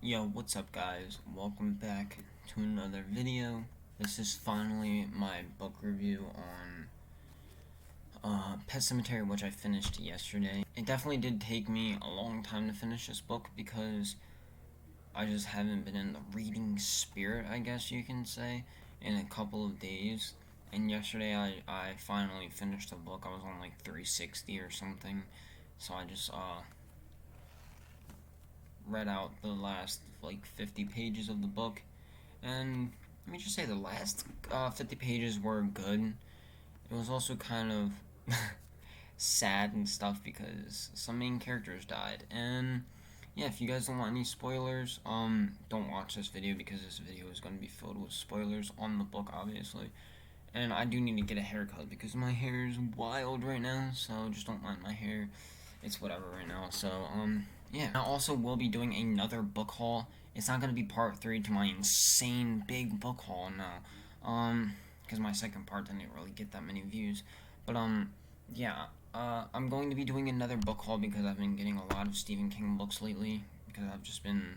Yo, what's up guys? Welcome back to another video. This is finally my book review on Pet Sematary, which I finished yesterday. It definitely did take me a long time to finish this book because I just haven't been in the reading spirit, I guess you can say, in a couple of days. And yesterday I finally finished the book. I was on like 360 or something, so I just read out the last like 50 pages of the book, and let me just say the last 50 pages were good. It was also kind of sad and stuff because some main characters died. And yeah, if you guys don't want any spoilers, don't watch this video because this video is going to be filled with spoilers on the book, obviously. And I do need to get a haircut because my hair is wild right now, so just don't mind my hair. It's whatever right now. So, yeah. I also will be doing another book haul. It's not going to be part 3 to my insane big book haul, no. Because my second part didn't really get that many views. But, yeah. I'm going to be doing another book haul because I've been getting a lot of Stephen King books lately. Because I've just been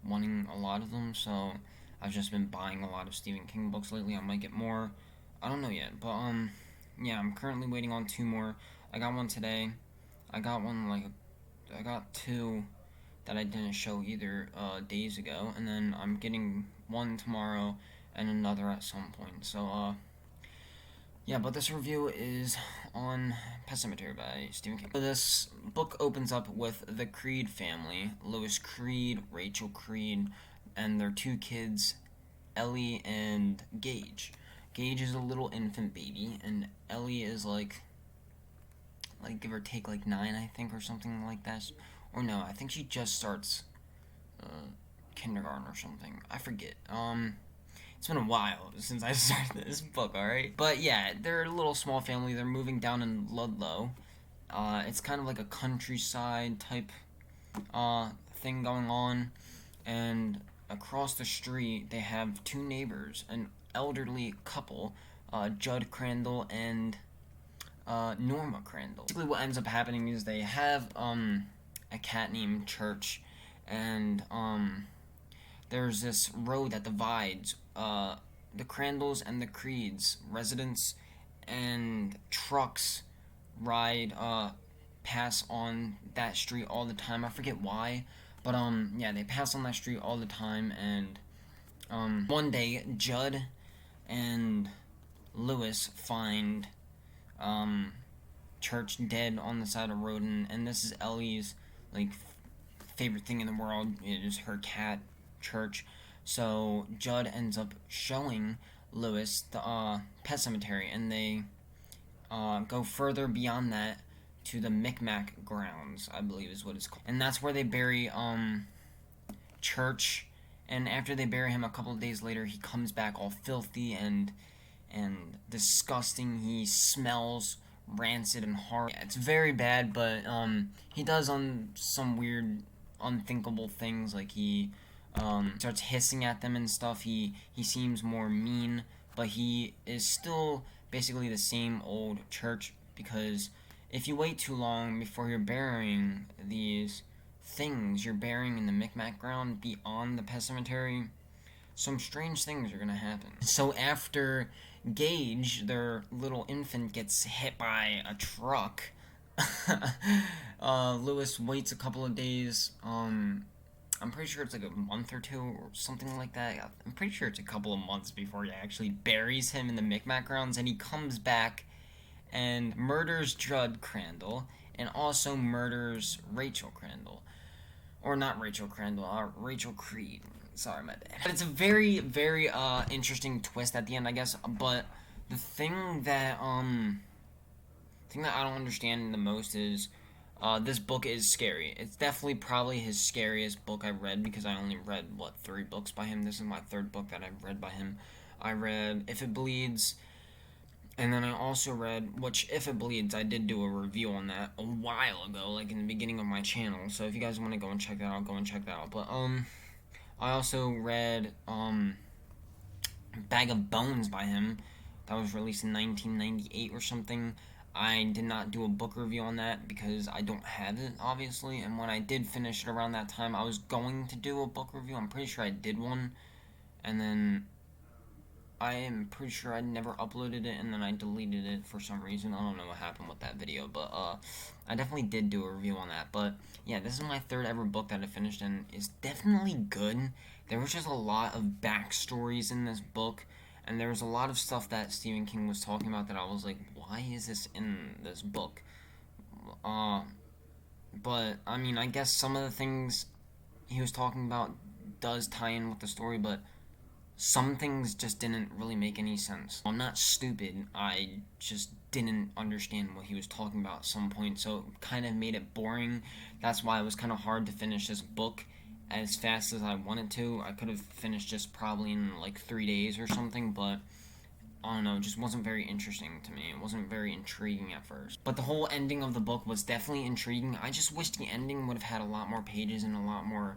wanting a lot of them, so I've just been buying a lot of Stephen King books lately. I might get more. I don't know yet, but, yeah, I'm currently waiting on 2 more. I got one today. I got 2 that I didn't show either days ago, and then I'm getting one tomorrow and another at some point. So yeah, but this review is on Pet Sematary by Stephen King. So this book opens up with the Creed family, Lewis Creed, Rachel Creed, and their 2 kids, Ellie and Gage. Gage is a little infant baby, and Ellie is like give or take like 9, I think, or something like that. Or no, I think she just starts kindergarten or something. I forget. It's been a while since I started this book. All right, but yeah, they're a little small family. They're moving down in Ludlow. It's kind of like a countryside type thing going on, and across the street they have 2 neighbors, an elderly couple, Judd Crandall and Norma Crandall. Basically, what ends up happening is they have a cat named Church, and there's this road that divides the Crandalls and the Creeds residents, and trucks ride pass on that street all the time. I forget why, but yeah, they pass on that street all the time. And one day Judd and Lewis find Church dead on the side of the road, and this is Ellie's like favorite thing in the world. It is her cat, Church. So Judd ends up showing Lewis the Pet Cemetery, and they go further beyond that to the Micmac grounds, I believe is what it's called, and that's where they bury Church. And after they bury him, a couple of days later, he comes back all filthy and disgusting. He smells rancid and hard. Yeah, it's very bad, but he does some weird, unthinkable things. Like he starts hissing at them and stuff. He seems more mean, but he is still basically the same old Church, because if you wait too long before you're burying these things you're burying in the Micmac ground beyond the Pet Cemetery, some strange things are gonna happen. So after Gage, their little infant, gets hit by a truck, Lewis waits a couple of days. I'm pretty sure it's like a month or 2 or something like that. I'm pretty sure it's a couple of months before he actually buries him in the Micmac grounds, and he comes back and murders Judd Crandall and also murders Rachel Crandall. Or not Rachel Crandall, Rachel Creed. Sorry, my bad. It's a very, very interesting twist at the end, I guess. But the thing that I don't understand the most is this book is scary. It's definitely probably his scariest book I've read, because I only read 3 books by him. This is my 3rd book that I've read by him. I read If It Bleeds, and then I also read, which, If It Bleeds, I did do a review on that a while ago, like in the beginning of my channel. So if you guys want to go and check that out, go and check that out. But I also read Bag of Bones by him. That was released in 1998 or something. I did not do a book review on that because I don't have it, obviously, and when I did finish it around that time, I was going to do a book review. I'm pretty sure I did one, and then I am pretty sure I never uploaded it, and then I deleted it for some reason. I don't know what happened with that video, but I definitely did do a review on that. But yeah, this is my third ever book that I finished, and it's definitely good. There was just a lot of backstories in this book, and there was a lot of stuff that Stephen King was talking about that I was like, why is this in this book? Uh, but I mean, I guess some of the things he was talking about does tie in with the story, but some things just didn't really make any sense. I'm not stupid, I just didn't understand what he was talking about at some point, so it kind of made it boring. That's why it was kind of hard to finish this book as fast as I wanted to. I could have finished just probably in like 3 days or something, but I don't know, it just wasn't very interesting to me. It wasn't very intriguing at first. But the whole ending of the book was definitely intriguing. I just wish the ending would have had a lot more pages and a lot more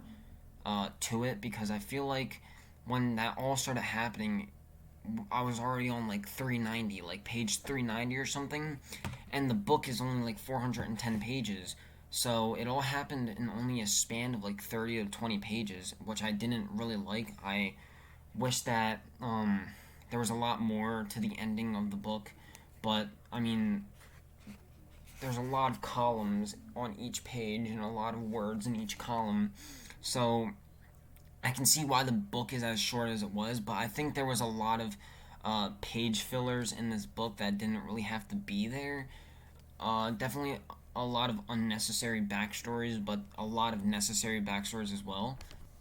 to it, because I feel like when that all started happening, I was already on like 390, like page 390 or something, and the book is only like 410 pages. So it all happened in only a span of like 30 to 20 pages, which I didn't really like. I wish that there was a lot more to the ending of the book, but I mean, there's a lot of columns on each page and a lot of words in each column. So I can see why the book is as short as it was, but I think there was a lot of page fillers in this book that didn't really have to be there. Definitely a lot of unnecessary backstories, but a lot of necessary backstories as well.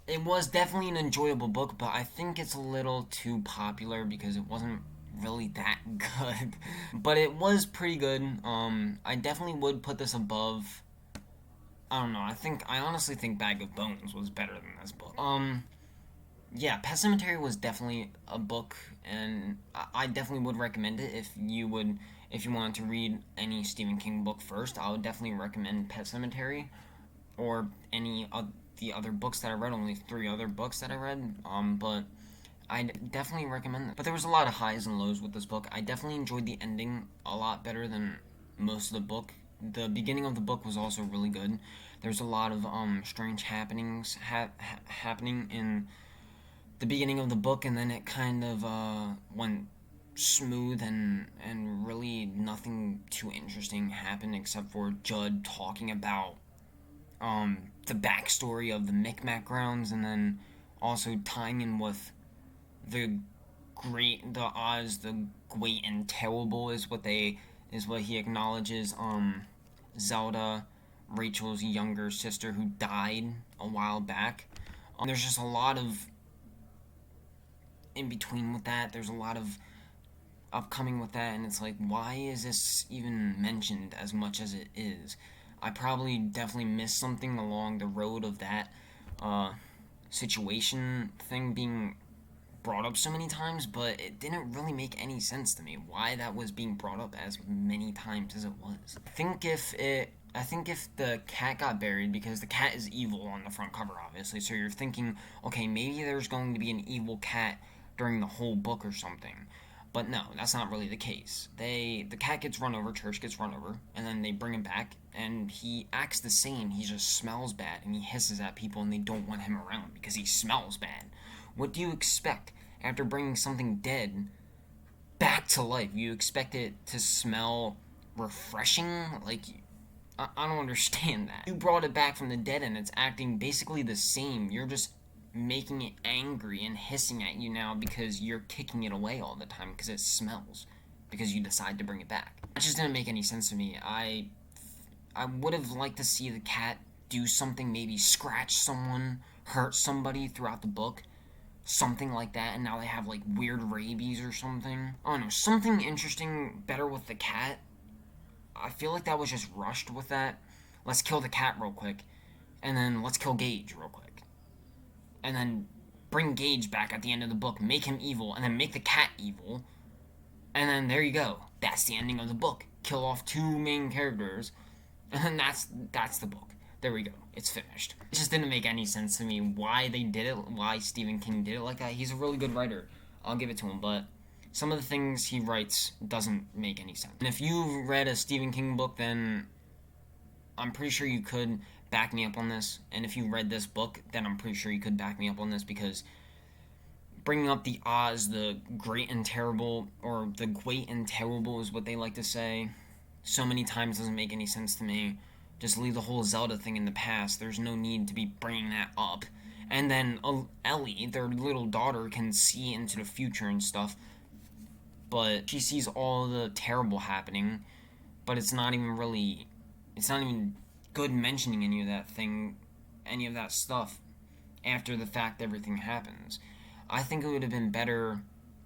It was definitely an enjoyable book, but I think it's a little too popular because it wasn't really that good. But it was pretty good. I definitely would put this above. I don't know. I honestly think Bag of Bones was better than this book. Yeah, Pet Sematary was definitely a book, and I definitely would recommend it if you wanted to read any Stephen King book first. I would definitely recommend Pet Sematary or any of the other books that I read. Only 3 other books that I read. But I definitely recommend it. But there was a lot of highs and lows with this book. I definitely enjoyed the ending a lot better than most of the book. The beginning of the book was also really good. There's a lot of strange happenings happening in the beginning of the book, and then it kind of went smooth, and really nothing too interesting happened except for Judd talking about the backstory of the Micmac grounds, and then also tying in with the the great and terrible is what he acknowledges. Zelda, Rachel's younger sister, who died a while back. There's just a lot of in between with that. There's a lot of upcoming with that, and it's like, why is this even mentioned as much as it is? I probably definitely missed something along the road of that situation thing being brought up so many times, but it didn't really make any sense to me why that was being brought up as many times as it was. I think if the cat got buried, because the cat is evil on the front cover, obviously, so you're thinking, okay, maybe there's going to be an evil cat during the whole book or something. But no, that's not really the case. The cat gets run over, Church gets run over, and then they bring him back, and he acts the same. He just smells bad, and he hisses at people, and they don't want him around because he smells bad. What do you expect after bringing something dead back to life? You expect it to smell refreshing? Like, I don't understand that. You brought it back from the dead, and it's acting basically the same. You're just making it angry and hissing at you now because you're kicking it away all the time because it smells, because you decide to bring it back. That just didn't make any sense to me. I would have liked to see the cat do something, maybe scratch someone, hurt somebody throughout the book, something like that, and now they have like weird rabies or something. I don't know, something interesting better with the cat. I feel like that was just rushed with that. Let's kill the cat real quick, and then let's kill Gage real quick, and then bring Gage back at the end of the book, make him evil, and then make the cat evil, and then there you go. That's the ending of the book. Kill off 2 main characters, and then that's the book. There we go. It's finished. It just didn't make any sense to me why they did it, why Stephen King did it like that. He's a really good writer. I'll give it to him, but some of the things he writes doesn't make any sense. And if you've read a Stephen King book, then I'm pretty sure you could back me up on this. And if you read this book, then I'm pretty sure you could back me up on this, because bringing up the Oz, the great and terrible, or the great and terrible is what they like to say, so many times doesn't make any sense to me. Just leave the whole Zelda thing in the past. There's no need to be bringing that up. And then Ellie, their little daughter, can see into the future and stuff, but she sees all the terrible happening, but it's not even good mentioning any of that stuff after the fact everything happens. I think it would have been better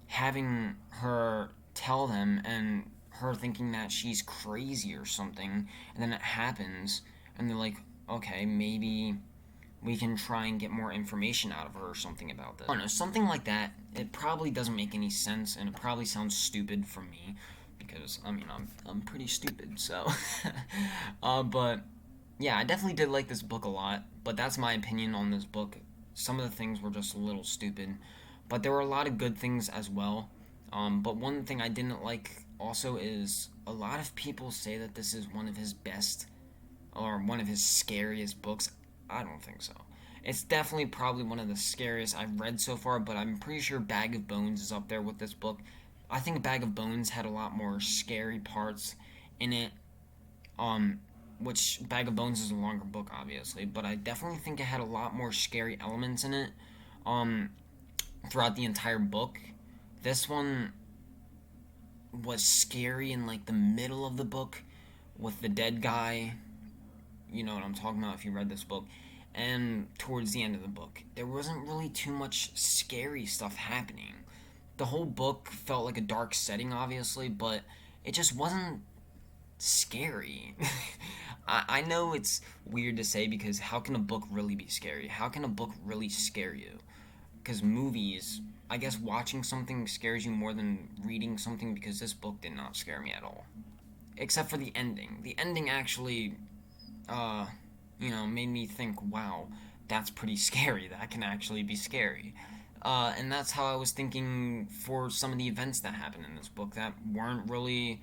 having her tell them, and her thinking that she's crazy or something, and then it happens, and they're like, okay, maybe we can try and get more information out of her or something about this. I don't know, something like that. It probably doesn't make any sense, and it probably sounds stupid from me, because, I mean, I'm pretty stupid, so. But, yeah, I definitely did like this book a lot, but that's my opinion on this book. Some of the things were just a little stupid, but there were a lot of good things as well. But one thing I didn't like also is a lot of people say that this is one of his best, or one of his scariest books. I don't think so. It's definitely probably one of the scariest I've read so far, but I'm pretty sure Bag of Bones is up there with this book. I think Bag of Bones had a lot more scary parts in it, which Bag of Bones is a longer book, obviously, but I definitely think it had a lot more scary elements in it, throughout the entire book. This one was scary in, like, the middle of the book, with the dead guy. You know what I'm talking about if you read this book. And towards the end of the book, there wasn't really too much scary stuff happening. The whole book felt like a dark setting, obviously, but it just wasn't scary. I know it's weird to say, because how can a book really be scary? How can a book really scare you? Because movies, I guess watching something scares you more than reading something, because this book did not scare me at all. Except for the ending. The ending actually, made me think, wow, that's pretty scary. That can actually be scary. And that's how I was thinking for some of the events that happened in this book that weren't really,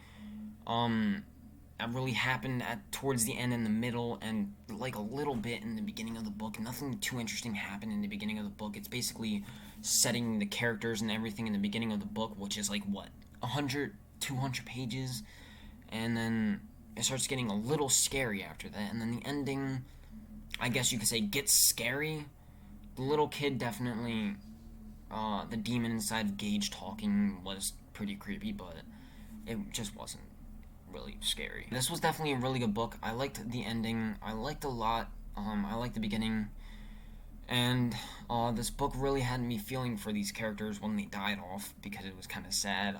that really happened towards the end, in the middle, and like a little bit in the beginning of the book. Nothing too interesting happened in the beginning of the book. It's basically setting the characters and everything in the beginning of the book, which is like, what, 100, 200 pages? And then it starts getting a little scary after that, and then the ending, I guess you could say, gets scary. The little kid definitely, the demon inside of Gage talking was pretty creepy, but it just wasn't really scary. This was definitely a really good book. I liked the ending. I liked a lot. I liked the beginning. And this book really had me feeling for these characters when they died off, because it was kind of sad.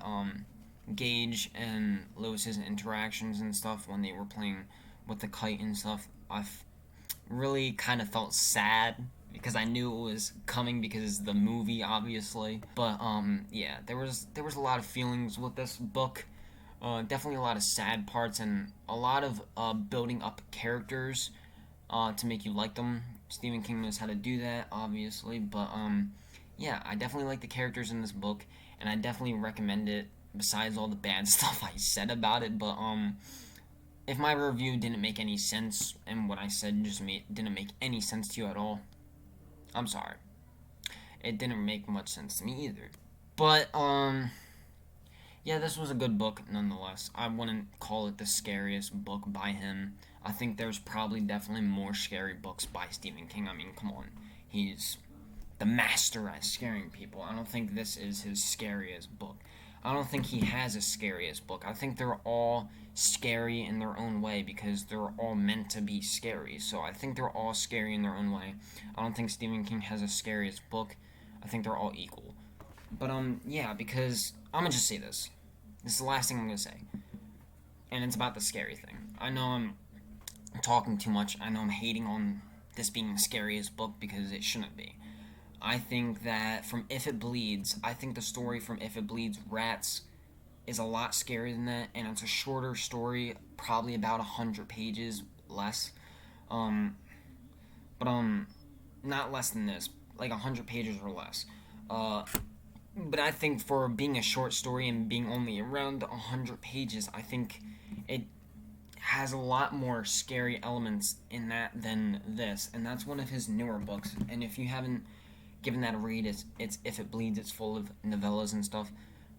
Gage and Lewis's interactions and stuff when they were playing with the kite and stuff, really kind of felt sad, because I knew it was coming because the movie, obviously. But yeah, there was a lot of feelings with this book. Definitely a lot of sad parts, and a lot of building up characters to make you like them. Stephen King knows how to do that, obviously. But yeah, I definitely like the characters in this book, and I definitely recommend it, besides all the bad stuff I said about it. But if my review didn't make any sense, and what I said just didn't make any sense to you at all, I'm sorry. It didn't make much sense to me either. But yeah, this was a good book nonetheless. I wouldn't call it the scariest book by him. I think there's probably definitely more scary books by Stephen King. I mean, come on. He's the master at scaring people. I don't think this is his scariest book. I don't think he has a scariest book. I think they're all scary in their own way, because they're all meant to be scary. So I think they're all scary in their own way. I don't think Stephen King has a scariest book. I think they're all equal. But yeah, because I'm gonna just say this. This is the last thing I'm gonna say, and it's about the scary thing. I know I'm talking too much. I know I'm hating on this being the scariest book, because it shouldn't be. I think that from If It Bleeds, I think the story from If It Bleeds, Rats, is a lot scarier than that, and it's a shorter story, probably about 100 pages less. But not less than this, like 100 pages or less. But I think for being a short story and being only around 100 pages, I think it has a lot more scary elements in that than this, and that's one of his newer books. And if you haven't given that a read, it's If It Bleeds. It's full of novellas and stuff,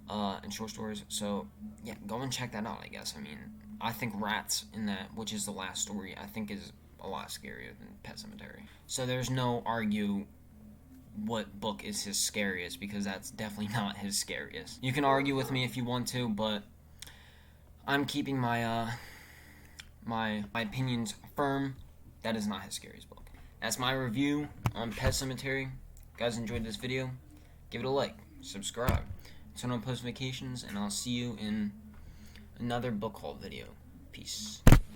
and short stories. So yeah, go and check that out. I guess. I mean, I think Rats in that, which is the last story, I think is a lot scarier than Pet Sematary. So there's no argue what book is his scariest, because that's definitely not his scariest. You can argue with me if you want to, but I'm keeping my opinions firm. That is not his scariest book. That's my review on Pet Sematary. If you guys enjoyed this video, give it a like, subscribe, turn on post notifications, and I'll see you in another book haul video. Peace.